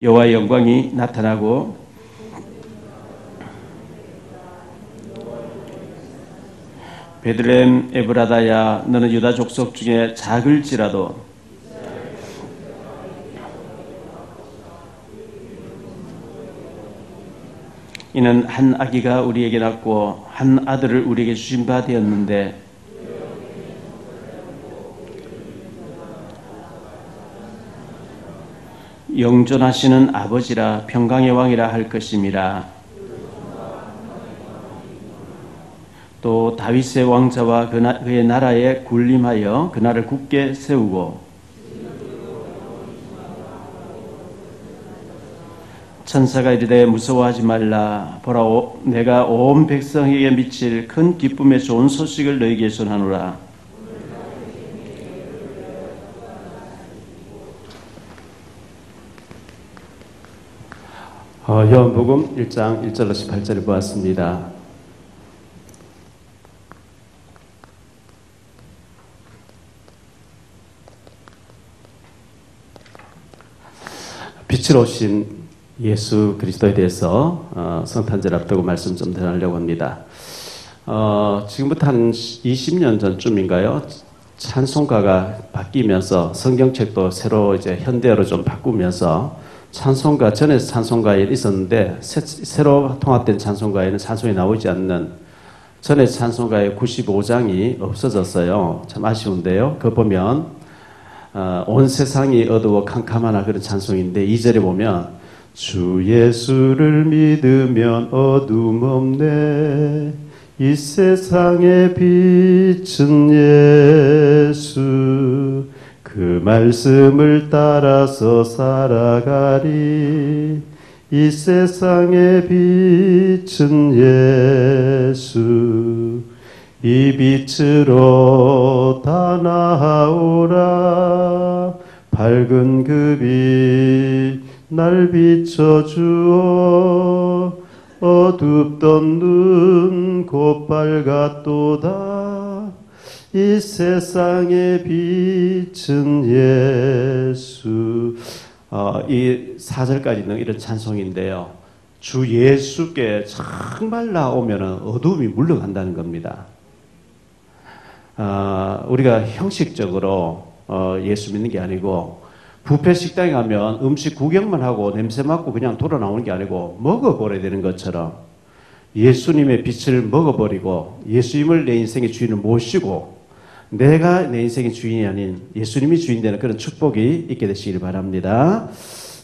여호와의 영광이 나타나고 베들레헴 에브라다야 너는 유다 족속 중에 작을지라도 이는 한 아기가 우리에게 낳고 한 아들을 우리에게 주신 바 되었는데 영존하시는 아버지라 평강의 왕이라 할 것임이라. 또 다윗의 왕자와 그의 나라에 군림하여 그 나라를 굳게 세우고 천사가 이르되 무서워하지 말라. 보라 내가 온 백성에게 미칠 큰 기쁨의 좋은 소식을 너희에게 전하노라. 요한복음 1장 1절로 18절을 보았습니다. 빛으로 오신 예수 그리스도에 대해서 성탄절 앞두고 말씀 좀 드리려고 합니다. 지금부터 한 20년 전쯤인가요? 찬송가가 바뀌면서 성경책도 새로 이제 현대어로 좀 바꾸면서 찬송가, 전에 찬송가에 있었는데 새로 통합된 찬송가에는 찬송이 나오지 않는 전에 찬송가의 95장이 없어졌어요. 참 아쉬운데요. 그거 보면 온 세상이 어두워 캄캄하나 그런 찬송인데 2절에 보면 주 예수를 믿으면 어둠 없네 이 세상의 빛은 예수 그 말씀을 따라서 살아가리 이 세상의 빛은 예수 이 빛으로 다 나아오라 밝은 그 빛 날 비춰주어 어둡던 눈 곧 밝았도다 이 세상의 빛은 예수. 이 4절까지 있는 이런 찬송인데요. 주 예수께 정말 나오면 어둠이 물러간다는 겁니다. 우리가 형식적으로 예수 믿는 게 아니고 뷔페 식당에 가면 음식 구경만 하고 냄새 맡고 그냥 돌아 나오는 게 아니고 먹어버려야 되는 것처럼 예수님의 빛을 먹어버리고 예수님을 내 인생의 주인을 모시고 내가 내 인생의 주인이 아닌 예수님이 주인 되는 그런 축복이 있게 되시길 바랍니다.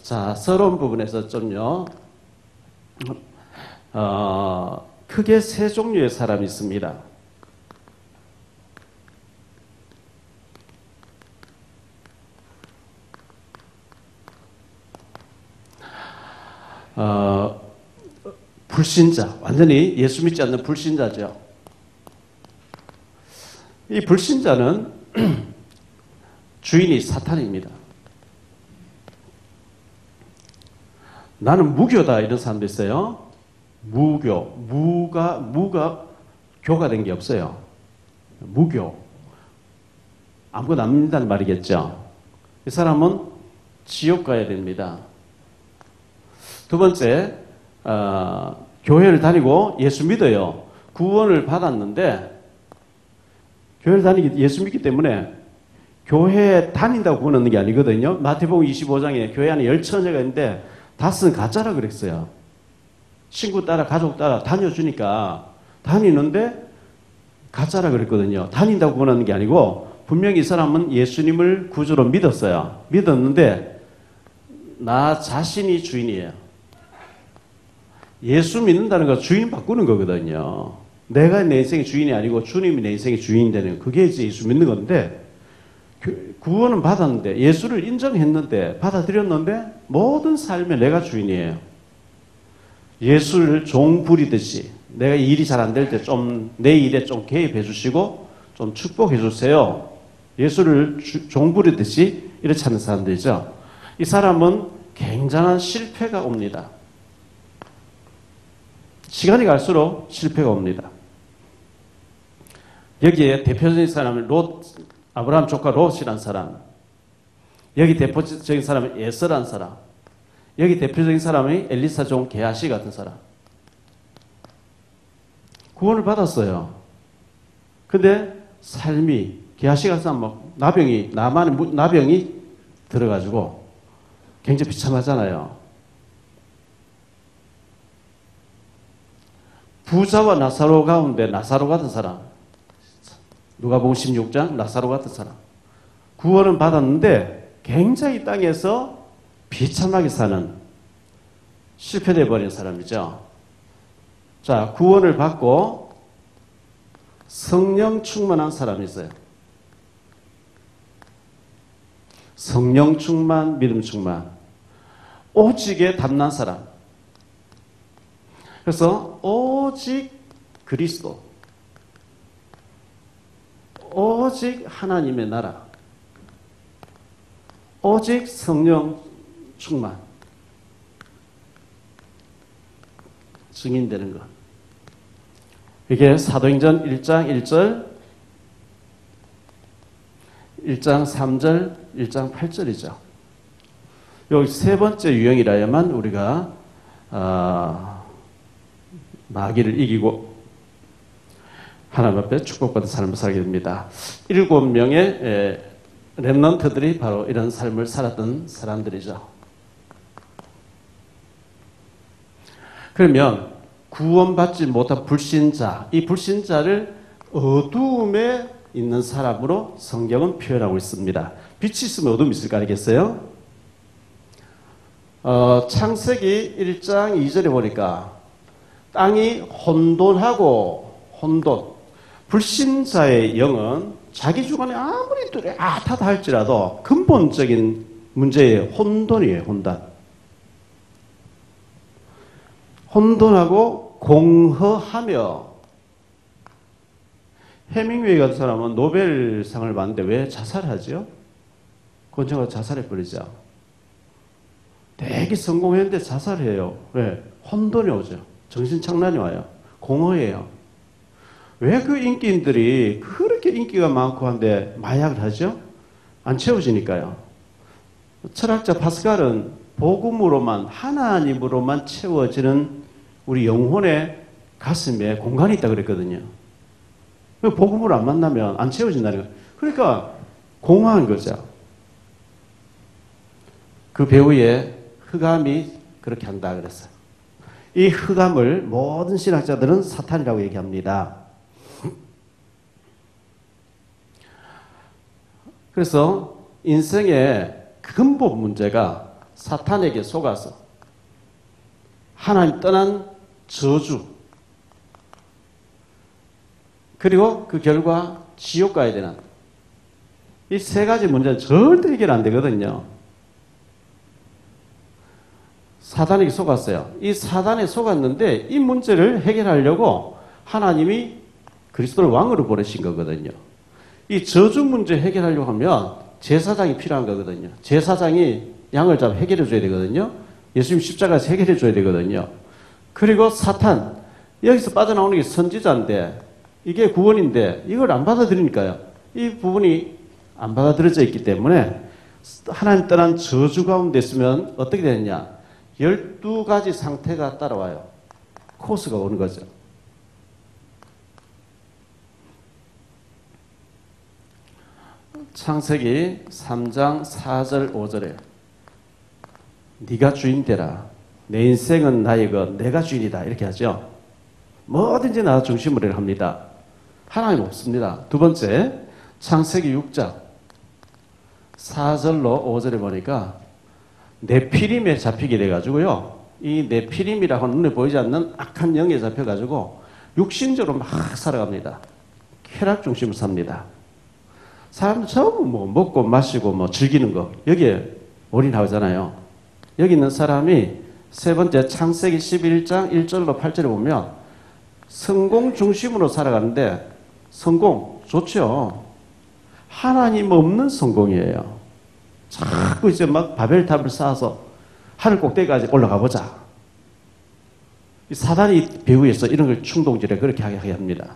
자, 서러운 부분에서 좀요. 크게 세 종류의 사람이 있습니다. 불신자, 완전히 예수 믿지 않는 불신자죠. 이 불신자는 주인이 사탄입니다. 나는 무교다 이런 사람도 있어요. 무가 교가 된 게 없어요. 무교. 아무것도 안 믿는다는 말이겠죠. 이 사람은 지옥 가야 됩니다. 두 번째, 교회를 다니고 예수 믿어요. 구원을 받았는데 교회를 다니기 예수 믿기 때문에 교회에 다닌다고 구원 얻는 게 아니거든요. 마태복음 25장에 교회 안에 10처녀가 있는데 5은 가짜라 그랬어요. 친구 따라 가족 따라 다녀주니까 다니는데 가짜라 그랬거든요. 다닌다고 구원 얻는 게 아니고 분명히 이 사람은 예수님을 구주로 믿었어요. 믿었는데 나 자신이 주인이에요. 예수 믿는다는 건 주인 바꾸는 거거든요. 내가 내 인생의 주인이 아니고 주님이 내 인생의 주인이 되는 그게 이제 예수 믿는 건데 구원은 받았는데 예수를 인정했는데 받아들였는데 모든 삶에 내가 주인이에요. 예수를 종 부리듯이 내가 일이 잘 안 될 때 좀 내 일에 좀 개입해 주시고 좀 축복해 주세요. 예수를 종 부리듯이 이렇게 하는 사람들이죠. 이 사람은 굉장한 실패가 옵니다. 시간이 갈수록 실패가 옵니다. 여기에 대표적인 사람은 아브라함 조카 롯이라는 사람, 여기 대표적인 사람은 에서라는 사람, 여기 대표적인 사람이 엘리사 종 게하시 같은 사람. 구원을 받았어요. 근데 삶이 게하시 같은 사람 막 나병이 들어가지고 굉장히 비참하잖아요. 부자와 나사로 가운데 나사로 같은 사람. 누가복음 16장 나사로 같은 사람. 구원은 받았는데 굉장히 땅에서 비참하게 사는 실패돼 버린 사람이죠. 자, 구원을 받고 성령 충만한 사람이 있어요. 성령 충만, 믿음 충만. 오직에 담난 사람. 그래서 오직 그리스도, 오직 하나님의 나라, 오직 성령 충만. 증인되는 것. 이게 사도행전 1장 1절, 1장 3절, 1장 8절이죠. 여기 세 번째 유형이라야만 우리가 마귀를 이기고 하나님 앞에 축복받은 삶을 살게 됩니다. 7명의 렘넌트들이 바로 이런 삶을 살았던 사람들이죠. 그러면 구원받지 못한 불신자, 이 불신자를 어두움에 있는 사람으로 성경은 표현하고 있습니다. 빛이 있으면 어둠이 있을까 알겠어요? 창세기 1장 2절에 보니까 땅이 혼돈하고 혼돈. 불신자의 영은 자기 주관에 아무리 뚜렷하다 할지라도 근본적인 문제의 혼돈이에요. 혼돈하고 공허하며. 해밍웨이 같은 사람은 노벨상을 받는데 왜 자살하죠? 권총으로 자살해버리죠. 되게 성공했는데 자살해요. 왜? 혼돈이 오죠. 정신착란이 와요. 공허해요. 왜 그 인기인들이 그렇게 인기가 많고 한데 마약을 하죠? 안 채워지니까요. 철학자 파스칼은 복음으로만, 하나님으로만 채워지는 우리 영혼의 가슴에 공간이 있다고 그랬거든요. 복음으로 안 만나면 안 채워진다는 거예요. 그러니까 공허한 거죠. 그 배우의 흑암이 그렇게 한다 그랬어요. 이 흑암을 모든 신학자들은 사탄이라고 얘기합니다. 그래서 인생의 근본 문제가 사탄에게 속아서 하나님 떠난 저주, 그리고 그 결과 지옥 가야 되는 이 세 가지 문제는 절대 해결 안 되거든요. 사단에게 속았어요. 이 사단에 속았는데 이 문제를 해결하려고 하나님이 그리스도를 왕으로 보내신 거거든요. 이 저주 문제 해결하려고 하면 제사장이 필요한 거거든요. 제사장이 양을 잡아 해결해 줘야 되거든요. 예수님 십자가에서 해결해 줘야 되거든요. 그리고 사탄, 여기서 빠져나오는 게 선지자인데 이게 구원인데 이걸 안 받아들이니까요. 이 부분이 안 받아들여져 있기 때문에 하나님 떠난 저주 가운데 있으면 어떻게 되느냐. 12가지 상태가 따라와요. 코스가 오는 거죠. 창세기 3장 4절 5절에 네가 주인 되라. 내 인생은 나의 것, 내가 주인이다. 이렇게 하죠. 뭐든지 나 중심으로 합니다. 하나님 없습니다. 두 번째, 창세기 6장 4절로 5절에 보니까 네피림에 잡히게 돼가지고요. 이 네피림이라고 눈에 보이지 않는 악한 영에 잡혀가지고 육신적으로 막 살아갑니다. 쾌락 중심으로 삽니다. 사람들 전부 뭐 먹고 마시고 뭐 즐기는 거 여기에 올인하잖아요. 여기 있는 사람이 세 번째 창세기 11장 1절로 8절에 보면 성공 중심으로 살아가는데 성공 좋죠. 하나님 없는 성공이에요. 자꾸 이제 막 바벨탑을 쌓아서 하늘 꼭대기까지 올라가 보자. 사단이 배후에서 이런 걸 충동질에 그렇게 하게 합니다.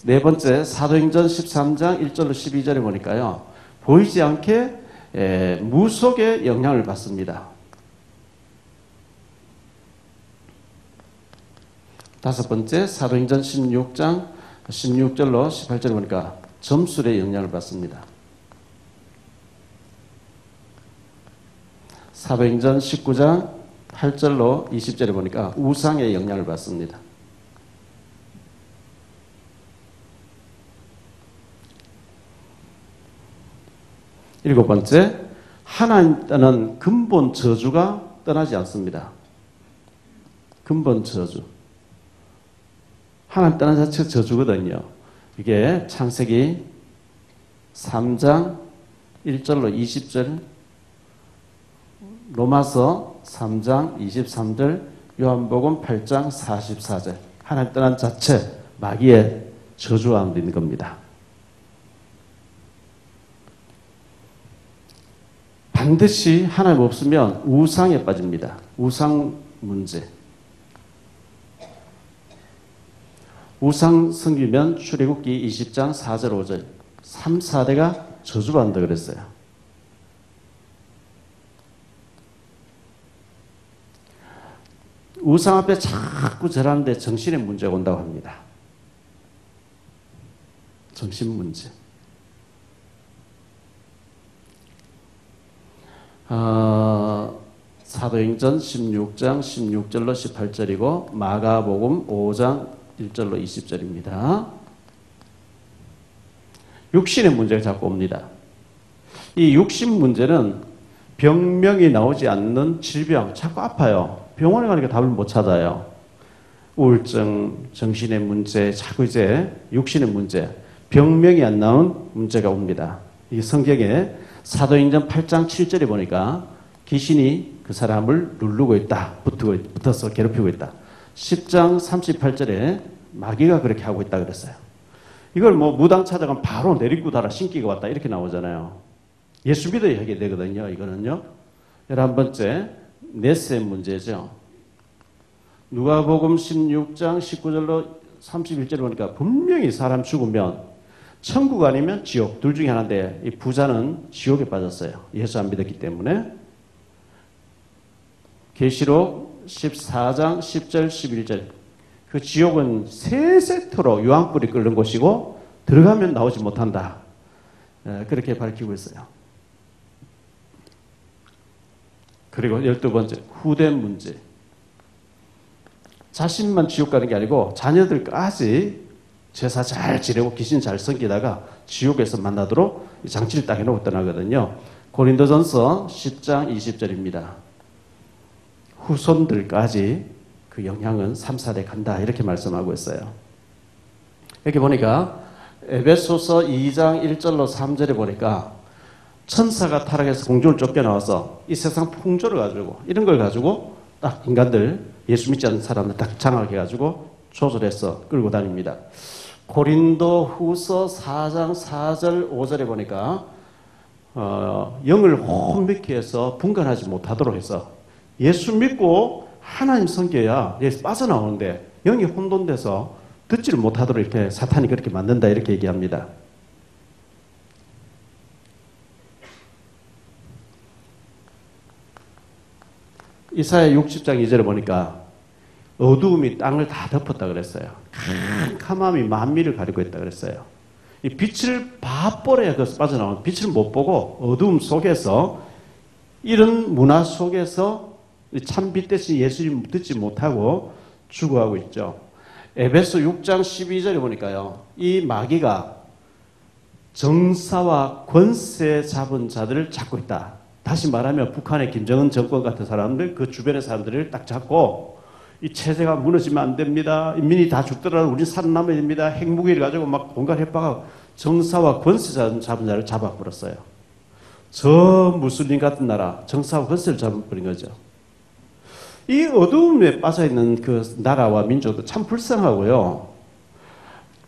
네 번째 사도행전 13장 1절로 12절에 보니까요. 보이지 않게 무속의 영향을 받습니다. 다섯 번째, 사도행전 16장 16절로 18절 보니까 점술의 영향을 받습니다. 사도행전 19장 8절로 20절에 보니까 우상의 영향을 받습니다. 일곱 번째, 하나님 떠난 근본 저주가 떠나지 않습니다. 근본 저주. 하나님 떠난 자체가 저주거든요. 이게 창세기 3장 1절로 20절, 로마서 3장 23절, 요한복음 8장 44절. 하나님 떠난 자체, 마귀의 저주가 있는 겁니다. 반드시 하나님 없으면 우상에 빠집니다. 우상 문제. 우상 섬기면 출애굽기 20장 4절 5절 3, 4대가 저주받는다 그랬어요. 우상 앞에 자꾸 절하는데 정신의 문제가 온다고 합니다. 정신 문제. 사도행전 16장 16절로 18절이고 마가복음 5장 1절로 20절입니다. 육신의 문제가 자꾸 옵니다. 이 육신 문제는 병명이 나오지 않는 질병, 자꾸 아파요. 병원에 가니까 답을 못 찾아요. 우울증, 정신의 문제, 자꾸 이제 육신의 문제, 병명이 안 나온 문제가 옵니다. 이 성경에 사도행전 8장 7절에 보니까 귀신이 그 사람을 누르고 있다, 붙어서 괴롭히고 있다. 10장 38절에 마귀가 그렇게 하고 있다 그랬어요. 이걸 뭐 무당 찾아가면 바로 내리고 달아 신기가 왔다 이렇게 나오잖아요. 예수 믿어야 하게 되거든요. 이거는요. 11번째 넷의 문제죠. 누가복음 16장 19절로 31절에 보니까 분명히 사람 죽으면 천국 아니면 지옥 둘 중에 하나인데 이 부자는 지옥에 빠졌어요. 예수 안 믿었기 때문에. 계시록 14장 10절 11절 그 지옥은 세 세트로 유황불이 끓는 곳이고 들어가면 나오지 못한다. 그렇게 밝히고 있어요. 그리고 12번째 후대 문제. 자신만 지옥 가는 게 아니고 자녀들까지 제사 잘 지내고 귀신 잘 섬기다가 지옥에서 만나도록 장치를 딱 해놓고 떠나거든요. 고린도전서 10장 20절입니다. 후손들까지 그 영향은 3, 4대 간다 이렇게 말씀하고 있어요. 이렇게 보니까 에베소서 2장 1절로 3절에 보니까 천사가 타락해서 공중을 쫓겨나와서 이 세상 풍조를 가지고 이런 걸 가지고 딱 인간들 예수 믿지 않는 사람들 딱 장악해가지고 조절해서 끌고 다닙니다. 고린도 후서 4장 4절 5절에 보니까 영을 혼미케 해서 분간하지 못하도록 해서 예수 믿고 하나님 섬겨야 예수 빠져나오는데 영이 혼돈돼서 듣지를 못하도록 이렇게 사탄이 그렇게 만든다 이렇게 얘기합니다. 이사야 60장 2절에 보니까 어두움이 땅을 다 덮었다 그랬어요. 캄캄함이 만미를 가리고 있다 그랬어요. 이 빛을 봐버려야 그것을 빠져나오는 빛을 못 보고 어두움 속에서 이런 문화 속에서 참빛 대신 예수님 듣지 못하고 죽어가고 있죠. 에베소 6장 12절에 보니까요. 이 마귀가 정사와 권세 잡은 자들을 잡고 있다. 다시 말하면 북한의 김정은 정권 같은 사람들, 그 주변의 사람들을 딱 잡고 이 체제가 무너지면 안 됩니다. 인민이 다 죽더라도 우리 살아남아야 됩니다. 핵무기를 가지고 막 온갖 협박하고 정사와 권세 잡은 자를 잡아버렸어요. 저 무슬림 같은 나라 정사와 권세를 잡아버린 거죠. 이 어두움에 빠져있는 그 나라와 민족도 참 불쌍하고요.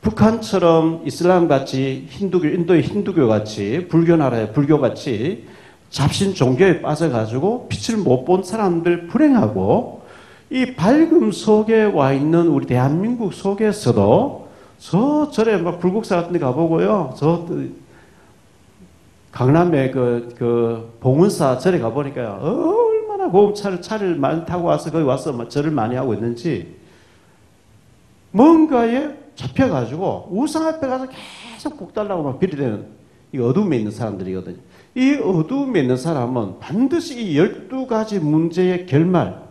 북한처럼 이슬람같이 인도의 힌두교같이 불교 나라의 불교같이 잡신 종교에 빠져가지고 빛을 못 본 사람들 불행하고 이 밝음 속에 와 있는 우리 대한민국 속에서도 절에 막 불국사 같은 데 가보고요. 강남에 그 봉은사 절에 가보니까요. 얼마나 고급차를 많이 타고 와서 거기 와서 절을 많이 하고 있는지 뭔가에 잡혀가지고 우상 앞에 가서 계속 복달라고 막 비리대는 이 어둠에 있는 사람들이거든요. 이 어둠에 있는 사람은 반드시 이 12가지 문제의 결말,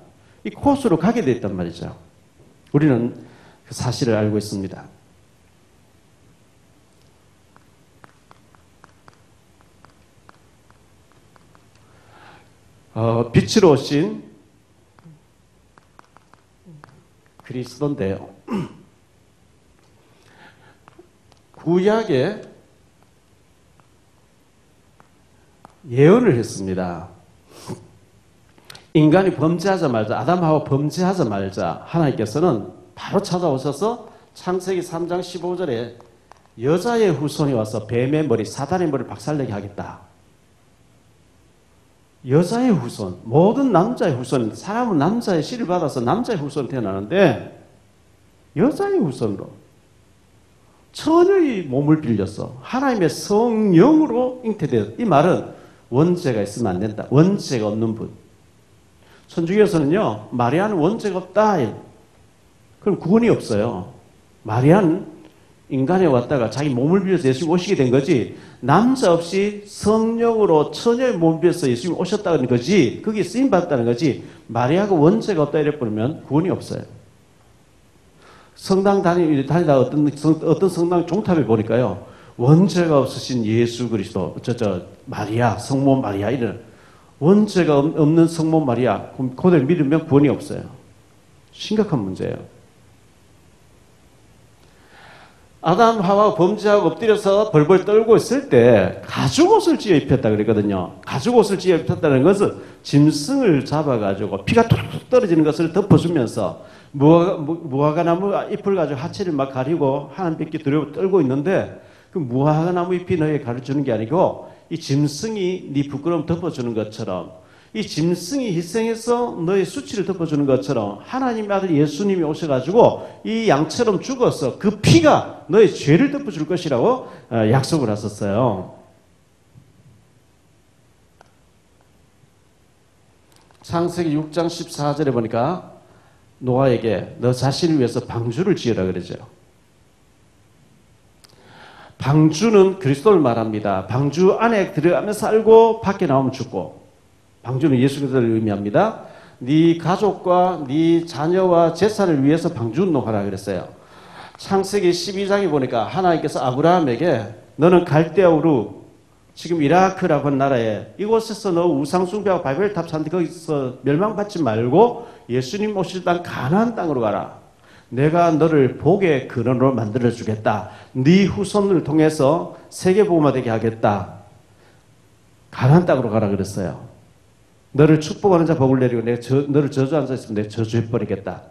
이 코스로 가게 돼 있단 말이죠. 우리는 그 사실을 알고 있습니다. 빛으로 오신 그리스도인데요. 구약에 예언을 했습니다. 인간이 범죄하자마자, 아담하고 범죄하자마자 하나님께서는 바로 찾아오셔서 창세기 3장 15절에 여자의 후손이 와서 뱀의 머리, 사단의 머리를 박살내게 하겠다. 여자의 후손, 모든 남자의 후손, 사람은 남자의 씨를 받아서 남자의 후손이 태어나는데 여자의 후손으로 처녀의 몸을 빌려서 하나님의 성령으로 잉태되었다. 이 말은 원죄가 있으면 안 된다. 원죄가 없는 분. 천주교에서는요, 마리아는 원죄가 없다. 그럼 구원이 없어요. 마리아는 인간에 왔다가 자기 몸을 빌려서 예수님 오시게 된 거지, 남자 없이 성령으로 처녀의 몸을 빌려서 예수님 오셨다는 거지, 그게 쓰임받았다는 거지, 마리아가 원죄가 없다 이래 버리면 구원이 없어요. 성당 다니다 어떤 성당 종탑에 보니까요, 원죄가 없으신 예수 그리스도, 마리아, 성모 마리아, 이런 원죄가 없는 성모 마리아, 그들 믿으면 구원이 없어요. 심각한 문제예요. 아담, 하와 범죄하고 엎드려서 벌벌 떨고 있을 때 가죽옷을 찢어 입혔다 그랬거든요. 가죽옷을 찢어 입혔다는 것은 짐승을 잡아가지고 피가 툭툭 떨어지는 것을 덮어주면서 무화과나무 잎을 가지고 하체를 막 가리고 하나님께 두려워 떨고 있는데, 그 무화과나무 잎이 너에게 가르쳐주는 게 아니고 이 짐승이 네 부끄러움 덮어주는 것처럼, 이 짐승이 희생해서 너의 수치를 덮어주는 것처럼 하나님의 아들 예수님이 오셔가지고 이 양처럼 죽어서 그 피가 너의 죄를 덮어줄 것이라고 약속을 하셨어요. 창세기 6장 14절에 보니까 노아에게 너 자신을 위해서 방주를 지으라 그러죠. 방주는 그리스도를 말합니다. 방주 안에 들어가면 살고 밖에 나오면 죽고, 방주는 예수 그리스도를 의미합니다. 네 가족과 네 자녀와 재산을 위해서 방주 운동하라 그랬어요. 창세기 12장에 보니까 하나님께서 아브라함에게 너는 갈대아우루, 지금 이라크라고 한 나라에 이곳에서 너 우상숭배하고 바벨탑 사는데 거기서 멸망받지 말고 예수님 오실 땅 가나안 땅으로 가라. 내가 너를 복의 근원으로 만들어주겠다. 네 후손을 통해서 세계복음화 되게 하겠다. 가나안 땅으로 가라 그랬어요. 너를 축복하는 자 복을 내리고 내가 너를 저주하는 자 있으면 내가 저주해버리겠다.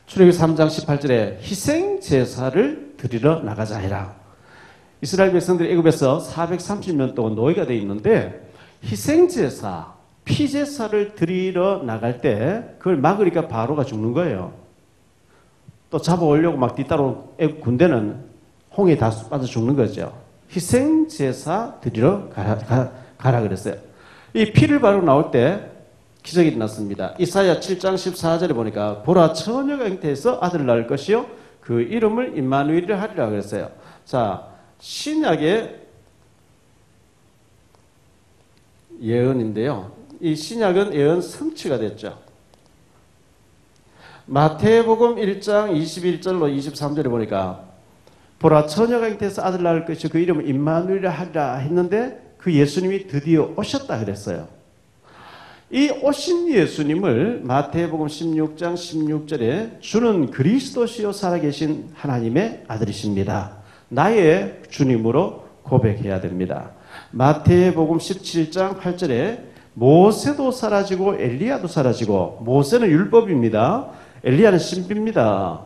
출애굽기 3장 18절에 희생제사를 드리러 나가자 해라. 이스라엘 백성들이 애굽에서 430년 동안 노예가 되어 있는데 희생제사, 피제사를 드리러 나갈 때 그걸 막으니까 바로가 죽는 거예요. 또 잡아오려고 막 뒤따로 애굽 군대는 홍해에 다 빠져 죽는 거죠. 희생제사 드리러 가라 그랬어요. 이 피를 바르고 나올 때 기적이 일어났습니다. 이사야 7장 14절에 보니까 보라 처녀가 잉태해서 아들을 낳을 것이요 그 이름을 임마누엘이라 하리라 그랬어요. 자, 신약의 예언인데요. 이 신약은 예언 성취가 됐죠. 마태복음 1장 21절로 23절에 보니까 보라 처녀가 잉태해서 아들 낳을 것이요 그 이름을 임마누엘이라 하리라 했는데 그 예수님이 드디어 오셨다 그랬어요. 이 오신 예수님을 마태복음 16장 16절에 주는 그리스도시요 살아계신 하나님의 아들이십니다. 나의 주님으로 고백해야 됩니다. 마태복음 17장 8절에 모세도 사라지고 엘리야도 사라지고, 모세는 율법입니다. 엘리야는 신비입니다.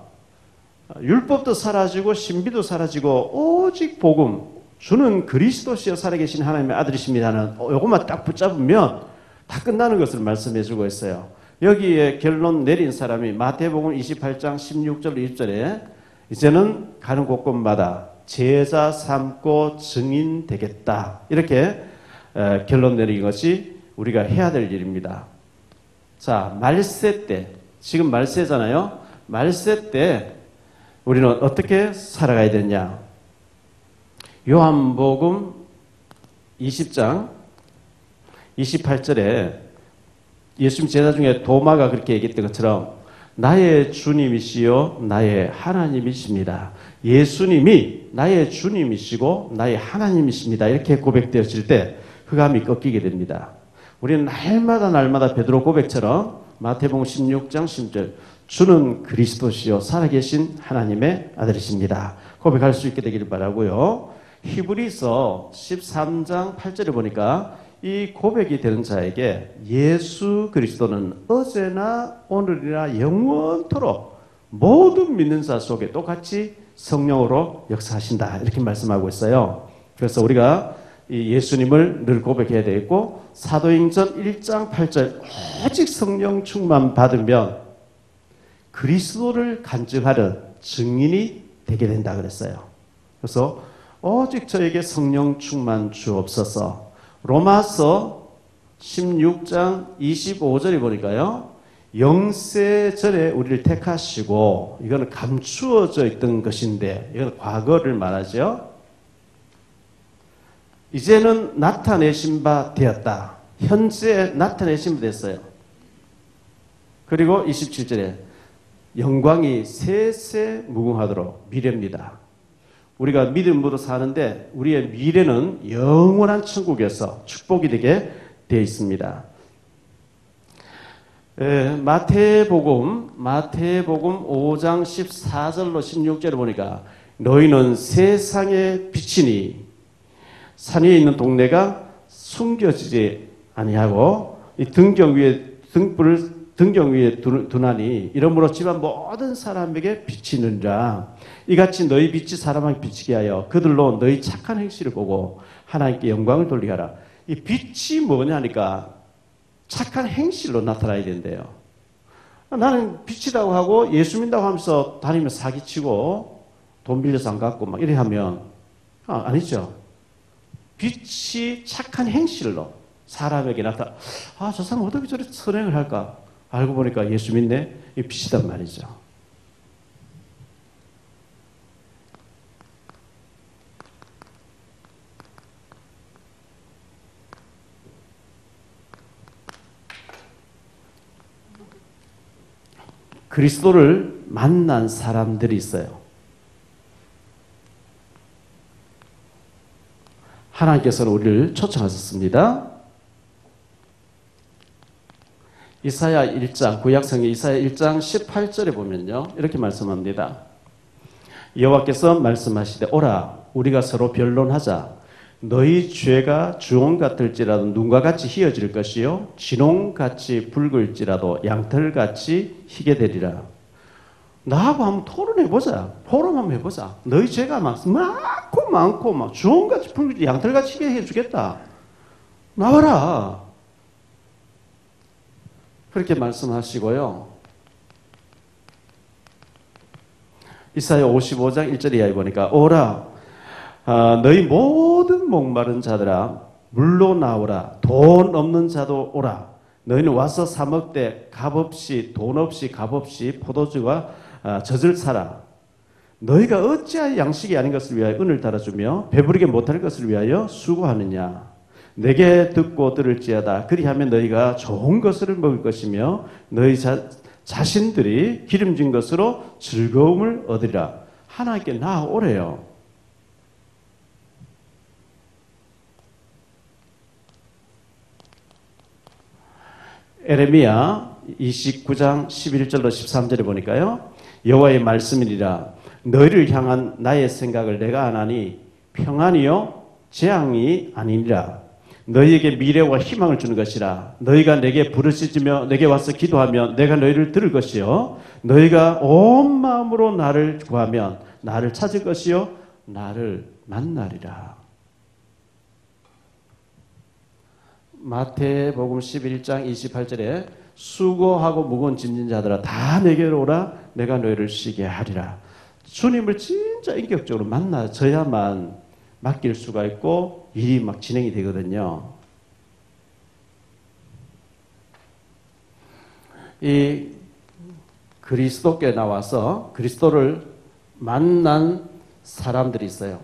율법도 사라지고 신비도 사라지고 오직 복음, 주는 그리스도시요 살아계신 하나님의 아들이십니다는 이것만 딱 붙잡으면 다 끝나는 것을 말씀해 주고 있어요. 여기에 결론 내린 사람이 마태복음 28장 16절 20절에 이제는 가는 곳곳마다 제자 삼고 증인 되겠다. 이렇게 결론 내린 것이 우리가 해야 될 일입니다. 자, 말세 때, 지금 말세잖아요. 말세 때 우리는 어떻게 살아가야 되냐? 요한복음 20장 28절에 예수님 제자 중에 도마가 그렇게 얘기했던 것처럼 나의 주님이시요 나의 하나님이십니다. 예수님이 나의 주님이시고 나의 하나님이십니다. 이렇게 고백되어질 때 흑암이 꺾이게 됩니다. 우리는 날마다 베드로 고백처럼 마태복음 16장 10절 주는 그리스도시요 살아계신 하나님의 아들이십니다. 고백할 수 있게 되기를 바라고요. 히브리서 13장 8절에 보니까 이 고백이 되는 자에게 예수 그리스도는 어제나 오늘이나 영원토록 모든 믿는 자 속에 똑같이 성령으로 역사하신다. 이렇게 말씀하고 있어요. 그래서 우리가 이 예수님을 늘 고백해야 되겠고 사도행전 1장 8절 오직 성령 충만 받으면 그리스도를 간증하는 증인이 되게 된다 그랬어요. 그래서 오직 저에게 성령 충만 주옵소서. 로마서 16장 25절에 보니까요. 영세 전에 우리를 택하시고 이거는 감추어져 있던 것인데 이건 과거를 말하죠. 이제는 나타내신 바 되었다. 현재 나타내신 바 됐어요. 그리고 27절에 영광이 세세 무궁하도록 미래입니다. 우리가 믿음으로 사는데 우리의 미래는 영원한 천국에서 축복이 되게 되어 있습니다. 마태복음 5장 14절로 16절을 보니까 너희는 세상의 빛이니 산 위에 있는 동네가 숨겨지지 아니하고 이 등경 위에 두나니 이러므로 집안 모든 사람에게 비치느니라. 이같이 너희 빛이 사람에게 비치게 하여 그들로 너희 착한 행실을 보고 하나님께 영광을 돌리게 하라. 이 빛이 뭐냐니까 착한 행실로 나타나야 된대요. 나는 빛이라고 하고 예수 믿는다고 하면서 다니면 사기치고 돈 빌려서 안 갚고 막 이래 하면 아니죠. 빛이 착한 행실로 사람에게 나타나. 저 사람 어떻게 저렇게 선행을 할까? 알고 보니까 예수 믿네. 이 빛이단 말이죠. 그리스도를 만난 사람들이 있어요. 하나님께서는 우리를 초청하셨습니다. 이사야 1장, 구약성경 이사야 1장 18절에 보면요. 이렇게 말씀합니다. 여호와께서 말씀하시되 오라 우리가 서로 변론하자. 너희 죄가 주홍 같을지라도 눈과 같이 희어질 것이요 진홍같이 붉을지라도 양털같이 희게 되리라. 나하고 한번 토론해보자. 포럼 한번 해보자. 너희 죄가 많고 막 주홍같이 붉을지 양털같이 희게 해주겠다. 나와라. 그렇게 말씀하시고요. 이사야 55장 1절 이하에 보니까 오라 너희 모든 목마른 자들아 물로 나오라. 돈 없는 자도 오라. 너희는 와서 사 먹되 값없이 돈 없이 값없이 포도주와 젖을 사라. 너희가 어찌하여 양식이 아닌 것을 위하여 은을 달아주며 배부르게 못할 것을 위하여 수고하느냐. 내게 듣고 들을지어다. 그리하면 너희가 좋은 것을 먹을 것이며 너희 자신들이 기름진 것으로 즐거움을 얻으리라. 하나님께 나아오래요. 에레미야 29장 11절로 13절에 보니까요. 여호와의 말씀이니라. 너희를 향한 나의 생각을 내가 아나니 평안이요 재앙이 아니니라. 너희에게 미래와 희망을 주는 것이라. 너희가 내게 부르짖으며 내게 와서 기도하면 내가 너희를 들을 것이요 너희가 온 마음으로 나를 구하면 나를 찾을 것이요 나를 만나리라. 마태복음 11장 28절에 수고하고 무거운 짐진 자들아 다 내게로 오라. 내가 너희를 쉬게 하리라. 주님을 진짜 인격적으로 만나져야만 맡길 수가 있고 일이 막 진행이 되거든요. 이 그리스도께 나와서 그리스도를 만난 사람들이 있어요.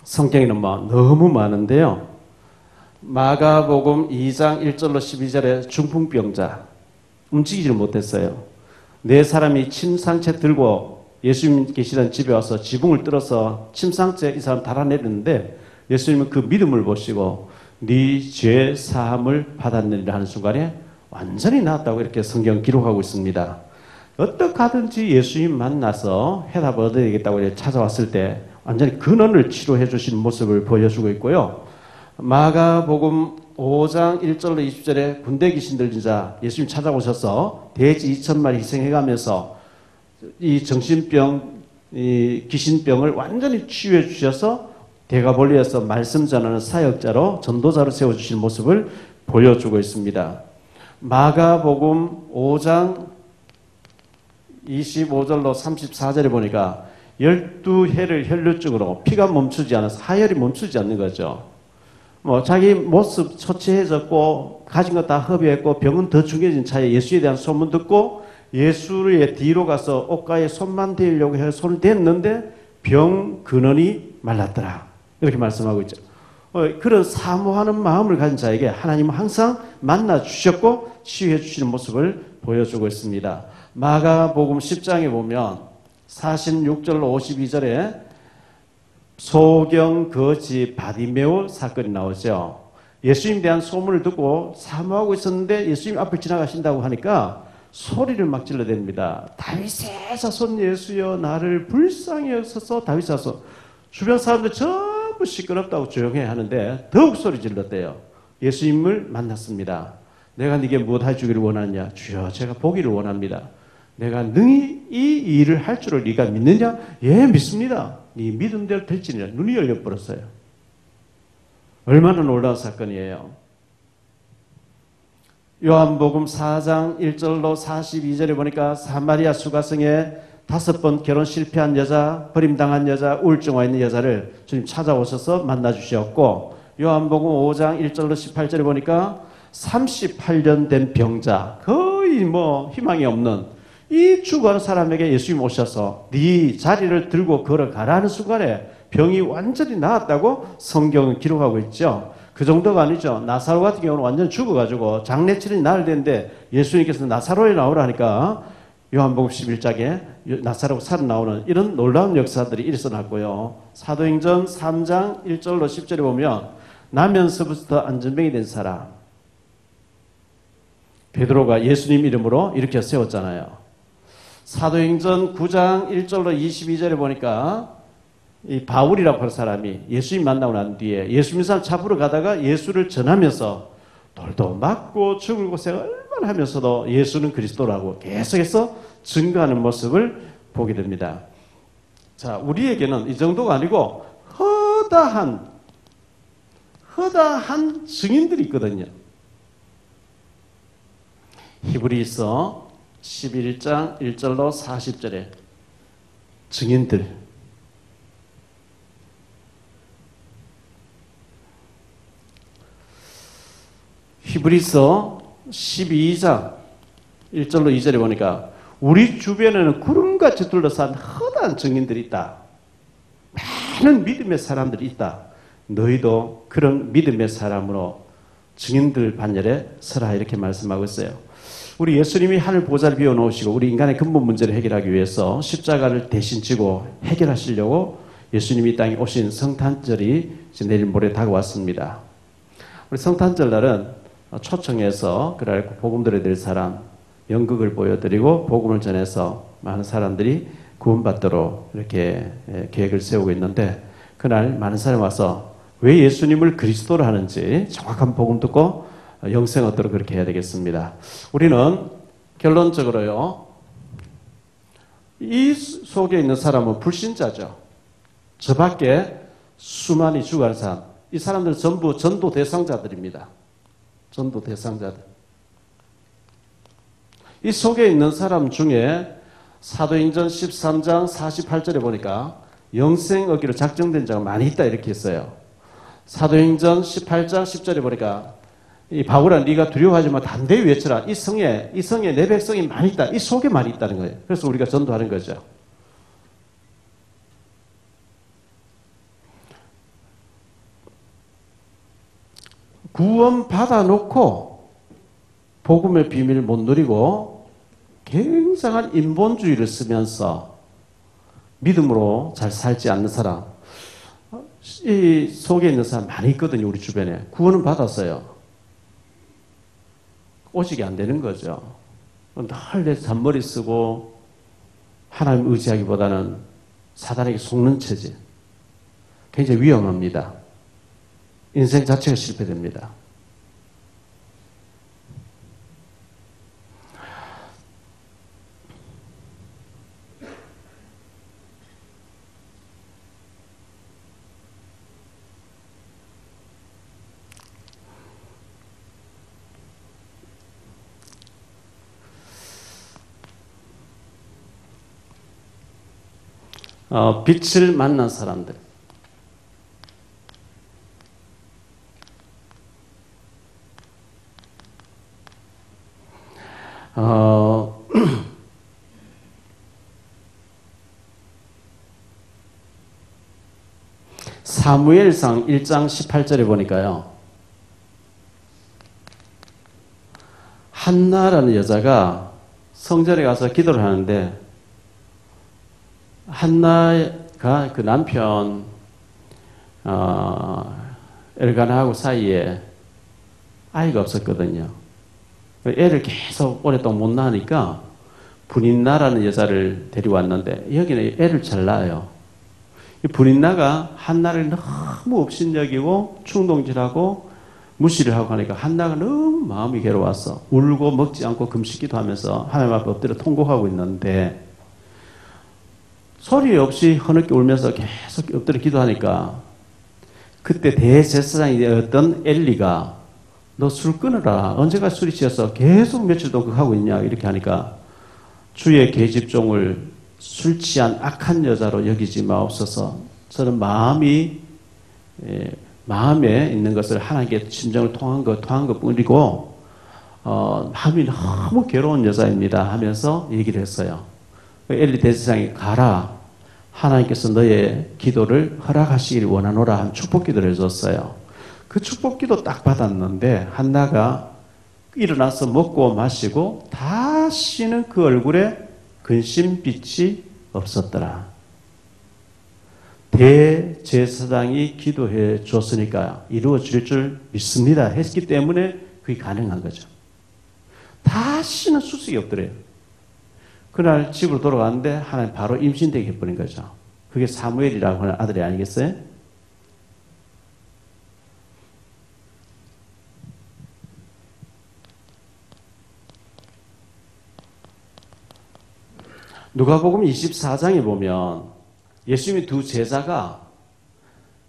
성경에는 너무 많은데요. 마가복음 2장 1절로 12절에 중풍병자, 움직이지를 못했어요. 네 사람이 침상채 들고 예수님 계시던 집에 와서 지붕을 뚫어서 침상채 이 사람 달아내렸는데 예수님은 그 믿음을 보시고 네 죄 사함을 받았느니라 하는 순간에 완전히 나았다고 이렇게 성경 기록하고 있습니다. 어떻게 하든지 예수님 만나서 해답을 얻어야 되겠다고 찾아왔을 때 완전히 근원을 치료해 주신 모습을 보여주고 있고요. 마가복음 5장 1절로 20절에 군대 귀신 들린 자 예수님 찾아오셔서 돼지 2,000마리 희생해가면서 이 정신병, 이 귀신병을 완전히 치유해 주셔서 대가볼리에서 말씀 전하는 사역자로 전도자로 세워주신 모습을 보여주고 있습니다. 마가복음 5장 25절로 34절에 보니까 12해를 혈류증으로 피가 멈추지 않아서 하혈이 멈추지 않는 거죠. 자기 모습 초췌해졌고 가진 거 다 허비했고 병은 더 중해진 차에 예수에 대한 소문 듣고 예수의 뒤로 가서 옷가에 손만 대려고 해서 손을 댔는데 병 근원이 말랐더라. 이렇게 말씀하고 있죠. 그런 사모하는 마음을 가진 자에게 하나님은 항상 만나 주셨고 치유해 주시는 모습을 보여주고 있습니다. 마가복음 10장에 보면 46절로 52절에 소경 거지 바디메오 사건이 나오죠. 예수님에 대한 소문을 듣고 사모하고 있었는데 예수님 앞을 지나가신다고 하니까 소리를 막 질러댑니다. 다윗의 자손 예수여 나를 불쌍히 여기소서. 다윗의 자손. 주변 사람들 전부 시끄럽다고 조용해 하는데 더욱 소리 질렀대요. 예수님을 만났습니다. 내가 네게 무엇 해주기를 원하느냐? 주여 제가 보기를 원합니다. 내가 능히 이 일을 할 줄을 네가 믿느냐? 예, 믿습니다. 네 믿음대로 될지니라. 눈이 열려버렸어요. 얼마나 놀라운 사건이에요. 요한복음 4장 1절로 42절에 보니까 사마리아 수가성에 5번 결혼 실패한 여자, 버림당한 여자, 우울증 와 있는 여자를 주님 찾아오셔서 만나주셨고, 요한복음 5장 1절로 18절에 보니까 38년 된 병자, 거의 희망이 없는 이 죽어가는 사람에게 예수님 오셔서 네 자리를 들고 걸어가라는 순간에 병이 완전히 나았다고 성경은 기록하고 있죠. 그 정도가 아니죠. 나사로 같은 경우는 완전 죽어가지고 장례치르니 나흘 됐는데 예수님께서 나사로에 나오라 하니까 요한복음 11장에 나사로가 살아나오는 이런 놀라운 역사들이 일어났고요. 사도행전 3장 1절로 10절에 보면 나면서부터 안전병이 된 사람 베드로가 예수님 이름으로 일으켜 세웠잖아요. 사도행전 9장 1절로 22절에 보니까 이 바울이라고 하는 사람이 예수님 만나고 난 뒤에 예수님 사람 잡으러 가다가 예수를 전하면서 돌도 맞고 죽을 고생 얼마나 하면서도 예수는 그리스도라고 계속해서 증거하는 모습을 보게 됩니다. 자, 우리에게는 이 정도가 아니고 허다한 증인들이 있거든요. 히브리서 11장 1절로 40절에 증인들. 히브리서 12장 1절로 2절에 보니까 우리 주변에는 구름같이 둘러싼 허다한 증인들이 있다. 많은 믿음의 사람들이 있다. 너희도 그런 믿음의 사람으로 증인들 반열에 서라 이렇게 말씀하고 있어요. 우리 예수님이 하늘 보좌를 비워놓으시고 우리 인간의 근본 문제를 해결하기 위해서 십자가를 대신 지고 해결하시려고 예수님이 이 땅에 오신 성탄절이 내일 모레 다가왔습니다. 우리 성탄절 날은 초청해서 그날 복음 들어야 될 사람 연극을 보여드리고 복음을 전해서 많은 사람들이 구원받도록 이렇게 계획을 세우고 있는데 그날 많은 사람이 와서 왜 예수님을 그리스도로 하는지 정확한 복음 듣고 영생 얻도록 그렇게 해야 되겠습니다. 우리는 결론적으로요, 이 속에 있는 사람은 불신자죠. 저 밖에 수많이 죽어가는 사람, 이 사람들은 전부 전도 대상자들입니다. 전도 대상자들. 이 속에 있는 사람 중에 사도행전 13장 48절에 보니까 영생 얻기로 작정된 자가 많이 있다 이렇게 했어요. 사도행전 18장 10절에 보니까 이 바울아 네가 두려워하지 마. 담대히 외쳐라. 이 성에 내 백성이 많이 있다. 이 속에 많이 있다는 거예요. 그래서 우리가 전도하는 거죠. 구원 받아놓고 복음의 비밀을 못 누리고 굉장한 인본주의를 쓰면서 믿음으로 잘 살지 않는 사람, 이 속에 있는 사람 많이 있거든요. 우리 주변에. 구원은 받았어요. 오직이 안 되는 거죠. 늘 내 잔머리 쓰고 하나님 의지하기보다는 사단에게 속는 체질. 굉장히 위험합니다. 인생 자체가 실패됩니다. 빛을 만난 사람들. 사무엘상 1장 18절에 보니까요. 한나라는 여자가 성전에 가서 기도를 하는데 한나가 그 남편 엘가나하고 사이에 아이가 없었거든요. 애를 계속 오랫동안 못 낳으니까 분인나라는 여자를 데려왔는데 여기는 애를 잘 낳아요. 분인나가 한나를 너무 업신여기고 충동질하고 무시를 하고 하니까 한나가 너무 마음이 괴로웠어. 울고 먹지 않고 금식기도 하면서 하나님 앞에 엎드려 통곡하고 있는데 소리 없이 흐느끼 울면서 계속 엎드려 기도하니까 그때 대제사장이 되었던 엘리가 너 술 끊어라. 언제까지 술이 취해서 계속 며칠 동안 그거 하고 있냐 이렇게 하니까 주의 계집종을 술 취한 악한 여자로 여기지 마옵소서. 저는 마음에 있는 것을 하나님께 심정을 통한 것뿐이고 마음이 너무 괴로운 여자입니다 하면서 얘기를 했어요. 엘리 대제사장이 가라. 하나님께서 너의 기도를 허락하시기를 원하노라 한 축복기도를 해줬어요. 그 축복기도 딱 받았는데 한나가 일어나서 먹고 마시고 다시는 그 얼굴에 근심빛이 없었더라. 대제사장이 기도해 줬으니까 이루어질 줄 믿습니다 했기 때문에 그게 가능한 거죠. 다시는 수식이 없더래요. 그날 집으로 돌아갔는데 하나님 바로 임신되게 해버린 거죠. 그게 사무엘이라고 하는 아들이 아니겠어요? 누가복음 24장에 보면 예수님의 두 제자가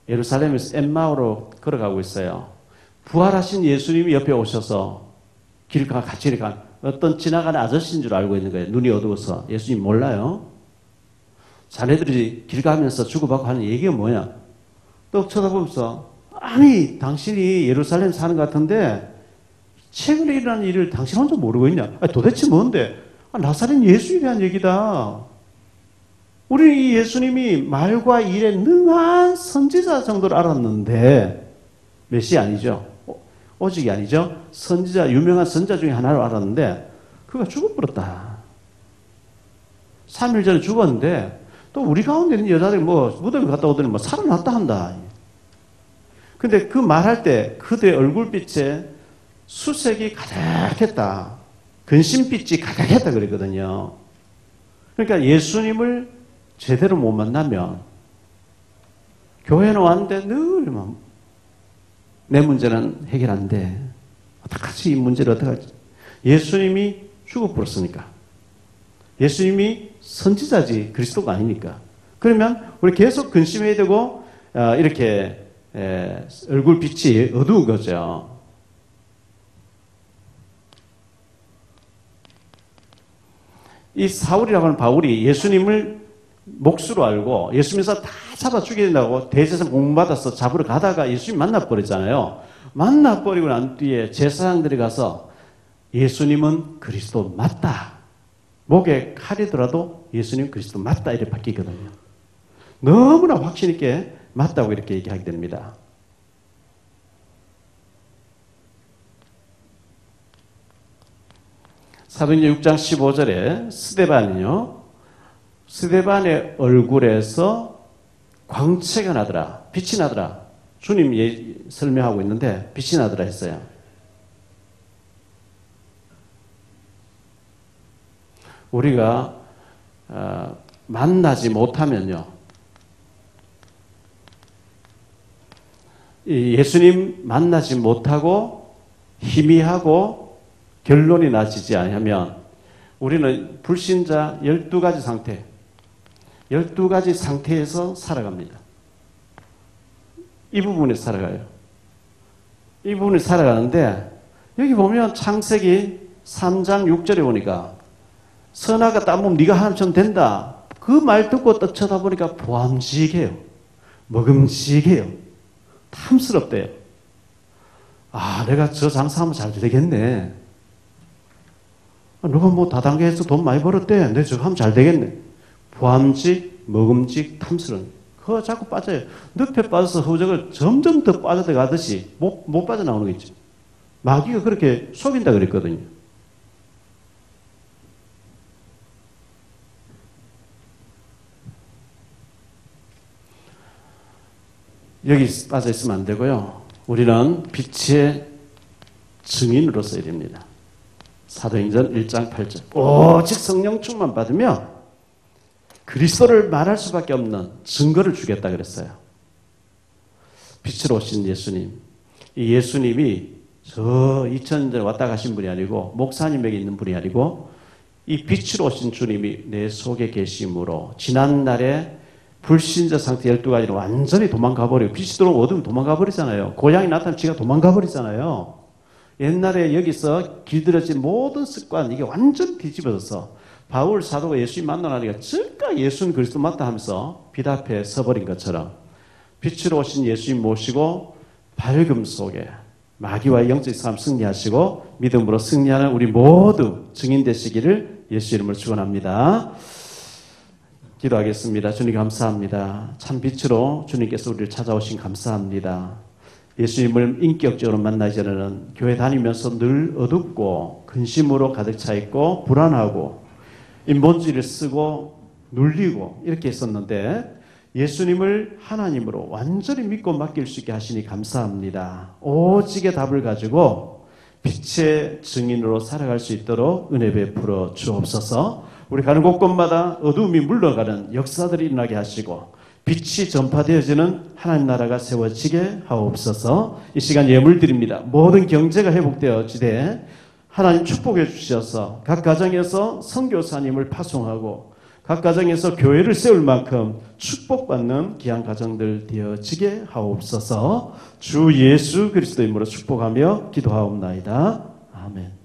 예루살렘에서 엠마오로 걸어가고 있어요. 부활하신 예수님이 옆에 오셔서 길가 같이 간 어떤 지나가는 아저씨인 줄 알고 있는 거예요. 눈이 어두워서. 예수님 몰라요. 자네들이 길 가면서 주고받고 하는 얘기가 뭐냐. 또 쳐다보면서 아니 당신이 예루살렘 사는 것 같은데 최근에 일어난 일을 당신 혼자 모르고 있냐. 아니, 도대체 뭔데. 나사렛 예수에 대한 얘기다. 우리 예수님이 말과 일에 능한 선지자 정도로 알았는데 메시아 아니죠. 오직이 아니죠. 선지자, 유명한 선지자 중에 하나로 알았는데 그가 죽어버렸다. 3일 전에 죽었는데 또 우리 가운데 있는 여자들이 무덤에 갔다 오더니 살아났다 한다. 근데 그 말할 때 그들의 얼굴빛에 수색이 가득했다. 근심빛이 가득했다 그랬거든요. 그러니까 예수님을 제대로 못 만나면 교회는 왔는데 늘 내 문제는 해결 안 돼. 어떡하지? 이 문제를 어떡하지? 예수님이 죽어버렸으니까. 예수님이 선지자지 그리스도가 아니니까. 그러면 우리 계속 근심해야 되고 이렇게 얼굴빛이 어두운 거죠. 이 사울이라고 하는 바울이 예수님을 몫으로 알고 예수님에서 다 잡아 죽여야 된다고 대제사장 공문받아서 잡으러 가다가 예수님 만나버렸잖아요. 만나버리고 난 뒤에 제사장들이 가서 예수님은 그리스도 맞다. 목에 칼이더라도 예수님 그리스도 맞다. 이렇게 바뀌거든요. 너무나 확신 있게 맞다고 이렇게 얘기하게 됩니다. 사도행전 6장 15절에 스데반의 얼굴에서 광채가 나더라. 빛이 나더라. 주님 설명하고 있는데 빛이 나더라 했어요. 우리가 만나지 못하면요. 예수님 만나지 못하고 희미하고 결론이 나지지 않으면 우리는 불신자 12가지 상태, 12가지 상태에서 살아갑니다. 이 부분에 살아가요. 이 부분에 살아가는데 여기 보면 창세기 3장 6절에 보니까 선악과 딴몸 네가 하나처럼 된다. 그 말 듣고 딱 쳐다보니까 보암직해요. 먹음직해요. 탐스럽대요. 아, 내가 저 장사하면 잘 되겠네. 누가 뭐 다단계에서 돈 많이 벌었대. 내가 저거 하면 잘 되겠네. 보암직, 먹음직, 탐스러운. 그거 자꾸 빠져요. 늪에 빠져서 허우적을 점점 더 빠져들어가듯이 못 빠져나오는 거 있죠. 마귀가 그렇게 속인다 그랬거든요. 여기 빠져 있으면 안 되고요. 우리는 빛의 증인으로 써야 됩니다. 사도행전 1장 8절. 오직 성령 충만 받으면 그리스도를 말할 수밖에 없는 증거를 주겠다 그랬어요. 빛으로 오신 예수님. 이 예수님이 저 2000년 전에 왔다 가신 분이 아니고 목사님에게 있는 분이 아니고 이 빛으로 오신 주님이 내 속에 계심으로 지난날에 불신자 상태 12가지로 완전히 도망가버리고 빛이 들어오면 어두우면 도망가버리잖아요. 고향이 나타나면 지가 도망가버리잖아요. 옛날에 여기서 길들여진 모든 습관 이게 완전 뒤집어져서 바울 사도가 예수님 만나니까 즉각 예수는 그리스도 맞다 하면서 빛 앞에 서버린 것처럼 빛으로 오신 예수님 모시고 밝음 속에 마귀와의 영적 싸움 승리하시고 믿음으로 승리하는 우리 모두 증인 되시기를 예수 이름으로 축원합니다. 기도하겠습니다. 주님 감사합니다. 참 빛으로 주님께서 우리를 찾아오신 감사합니다. 예수님을 인격적으로 만나기 전에는 교회 다니면서 늘 어둡고 근심으로 가득 차 있고 불안하고 인본주의를 쓰고 눌리고 이렇게 했었는데 예수님을 하나님으로 완전히 믿고 맡길 수 있게 하시니 감사합니다. 오직의 답을 가지고 빛의 증인으로 살아갈 수 있도록 은혜 베풀어 주옵소서. 우리 가는 곳곳마다 어두움이 물러가는 역사들이 일어나게 하시고 빛이 전파되어지는 하나님 나라가 세워지게 하옵소서. 이 시간 예물 드립니다. 모든 경제가 회복되어지되 하나님 축복해 주셔서 각 가정에서 선교사님을 파송하고 각 가정에서 교회를 세울 만큼 축복받는 귀한 가정들 되어지게 하옵소서. 주 예수 그리스도 이름으로 축복하며 기도하옵나이다. 아멘.